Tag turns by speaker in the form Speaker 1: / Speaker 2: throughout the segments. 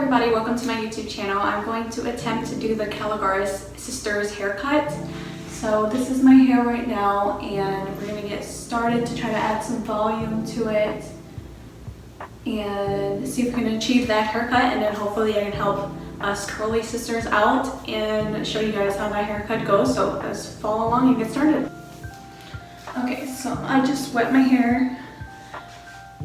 Speaker 1: everybody, welcome to my YouTube channel. I'm going to attempt to do the Kalogera Sisters haircut. So this is my hair right now and we're going to get started to try to add some volume to it and see if we can achieve that haircut, and then hopefully I can help us curly sisters out and show you guys how my haircut goes. So let's follow along and get started. Okay, so I just wet my hair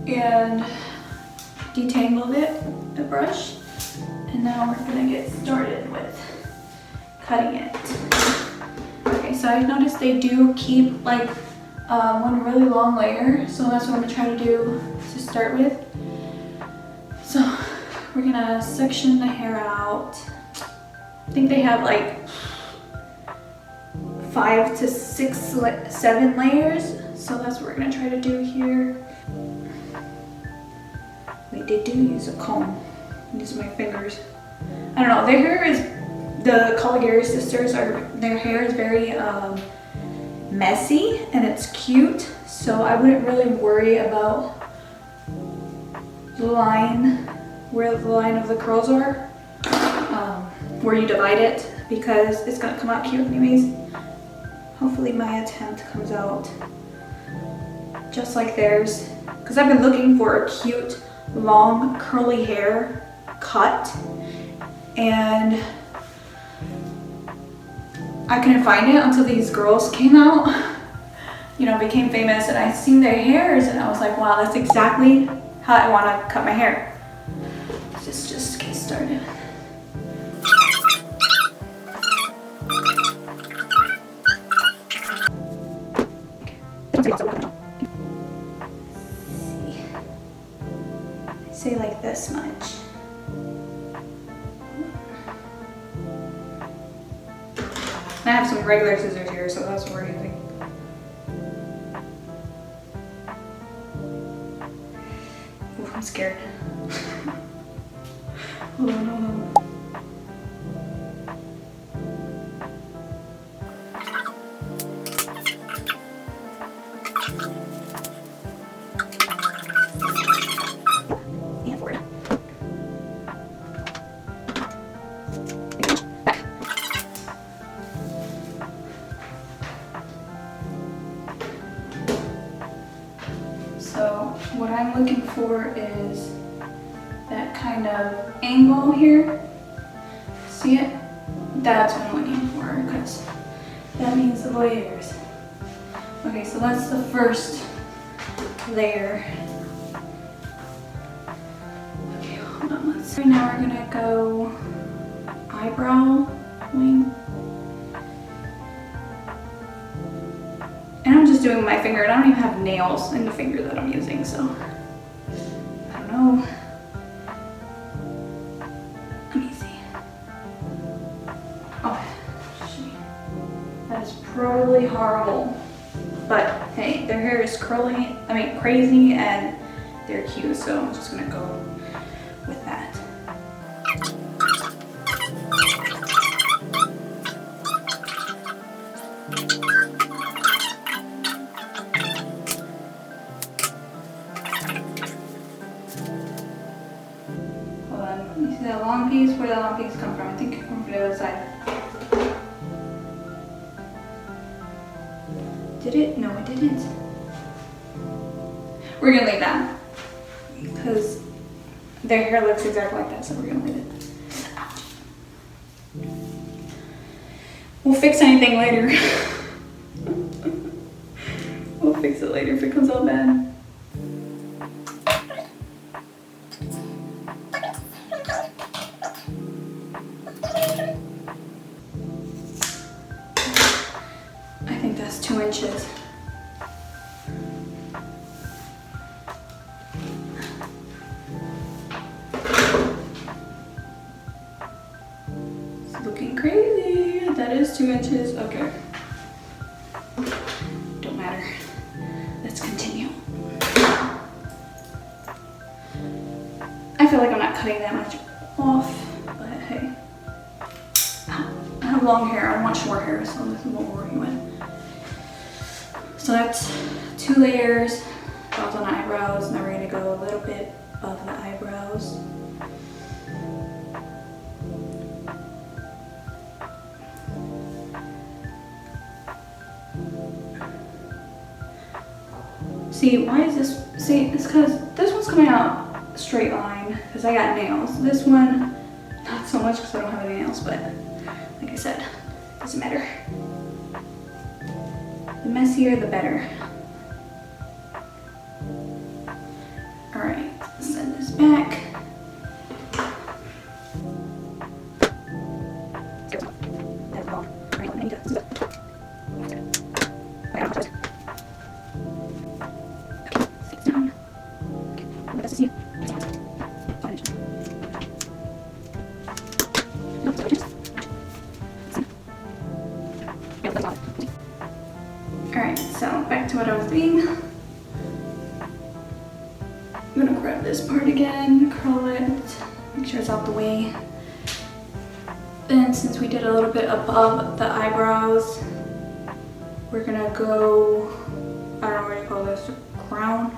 Speaker 1: and detangled it with a brush, and now we're gonna get started with cutting it. Okay, so I've noticed they do keep like one really long layer, so that's what I'm gonna try to do to start with. So we're gonna section the hair out. I think they have like 5 to 6, 7 layers, so that's what we're gonna try to do here. Wait, they do use a comb. These are my fingers. I don't know, their hair is, the Kalogera Sisters, their hair is very messy and it's cute, so I wouldn't really worry about the line, where the line of the curls are, where you divide it, because it's gonna come out cute anyways. Hopefully my attempt comes out just like theirs, because I've been looking for a cute long curly hair cut and I couldn't find it until these girls came out, you know, became famous, and I seen their hairs and I was like, wow, that's exactly how I want to cut my hair. Let's just get started. Say like this much. I have some regular scissors here, so that's what we're using. Ooh, I'm scared. Hold on, hold on. So what I'm looking for is that kind of angle here. See it? That's what I'm looking for, because that means the layers. Okay, so that's the first layer. Okay, hold on, let's see. Now we're gonna go eyebrow wing. And I'm just doing my finger, and I don't even have nails in the finger that I'm using, so I don't know. Let me see. Oh, shoot. That is probably horrible. But hey, their hair is curly, crazy, and they're cute, so I'm just gonna go with that. You see that long piece? Where did that long piece come from? I think it came from the other side. Did it? No, it didn't. We're gonna leave that because their hair looks exactly like that, so we're gonna leave it. We'll fix anything later. We'll fix it later if it comes out bad. I think that's 2 inches. It's looking crazy. That is 2 inches. Okay. Don't matter. Let's continue. I feel like I'm not cutting that much off, but hey. I have long hair. I want short hair, so this is what we're working with. So that's 2 layers, brows on eyebrows. Now we're gonna go a little bit above the eyebrows. See, why is this, see, it's because this one's coming out straight line because I got nails. This one, not so much because I don't have any nails, but like I said, doesn't matter. The messier, the better. All right, send this back. Alright, so back to what I was doing. I'm gonna grab this part again, curl it, make sure it's out the way. Then since we did a little bit above the eyebrows, we're gonna go, I don't know what you call this, crown.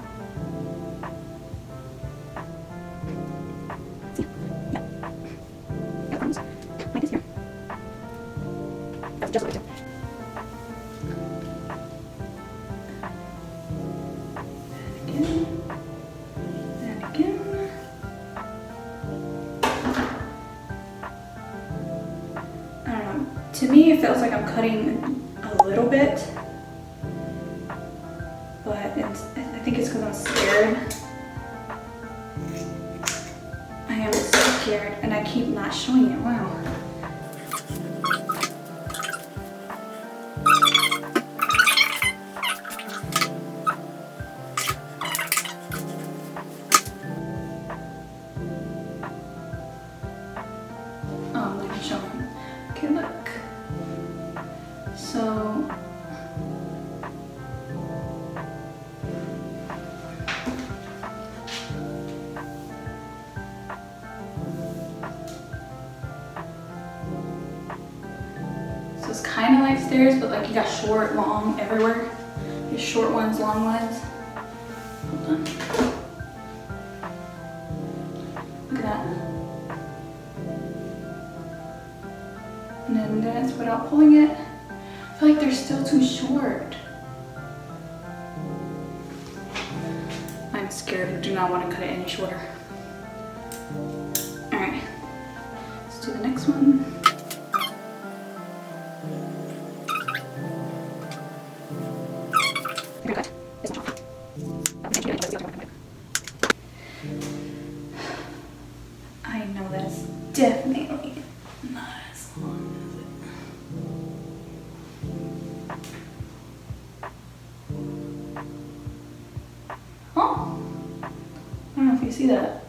Speaker 1: To me, it feels like I'm cutting a little bit, but I think it's because I'm scared. I am scared, and I keep not showing it. Wow. Oh, I'm not showing. Okay, look. So it's kind of like stairs, but like you got short, long everywhere. There's short ones, long ones. Hold on. Look at that. And then that's without pulling it. I feel like they're still too short. I'm scared. I do not want to cut it any shorter. Alright, let's do the next one. I know that's definitely not as long as it. Oh, I don't know if you see that.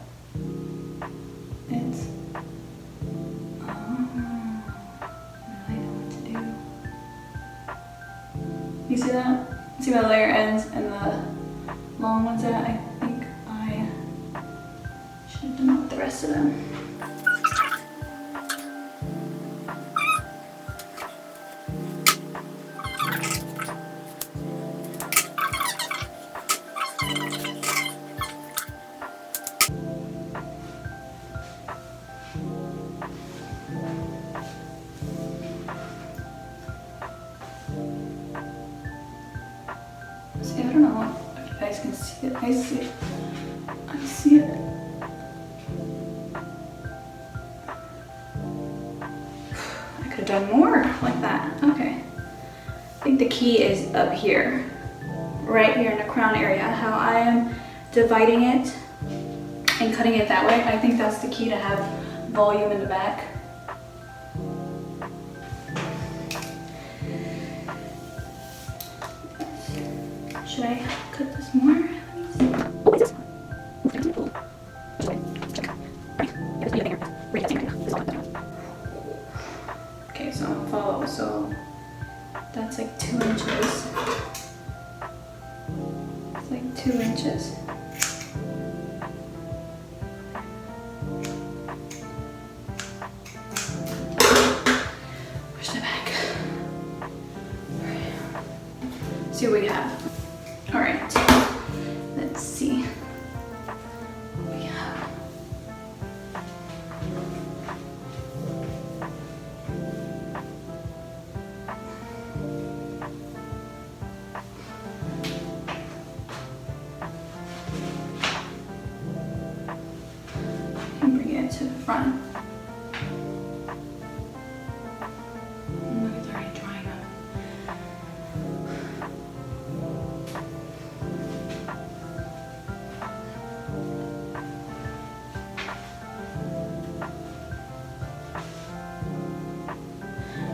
Speaker 1: It's, now I know what to do. You see that? See where the layer ends and the long ones at? I think I should have done that with the rest of them. See, I don't know if you guys can see it. I see it. I see it. I could have done more like that. Okay. I think the key is up here. Right here in the crown area. How I am dividing it and cutting it that way. I think that's the key to have volume in the back. Should I cut this more? Okay, so I'm follow. So that's like 2 inches. It's like 2 inches. Push it back. See what we have. All right, let's see what we have. front. Look, it's already drying up.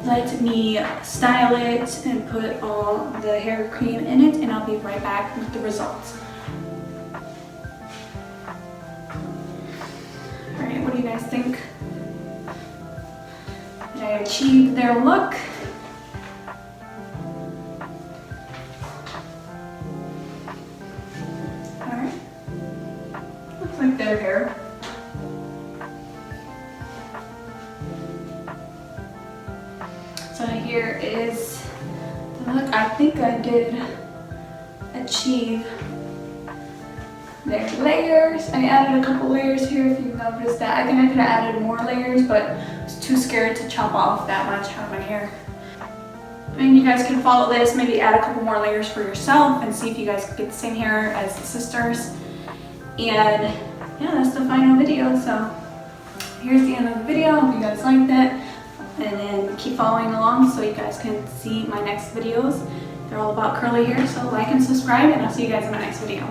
Speaker 1: Let me style it and put all the hair cream in it, and I'll be right back with the results. Alright, what do you guys think? Did I achieve their look? Alright. Looks like their hair. So here is the look. I think I did achieve their layers. I added a couple layers here if you noticed that. I think I could have added more layers, but I was too scared to chop off that much out of my hair. And you guys can follow this, maybe add a couple more layers for yourself and see if you guys get the same hair as the sisters. And yeah, that's the final video. So here's the end of the video. Hope you guys liked it. And then keep following along so you guys can see my next videos. They're all about curly hair, so like and subscribe, and I'll see you guys in my next video.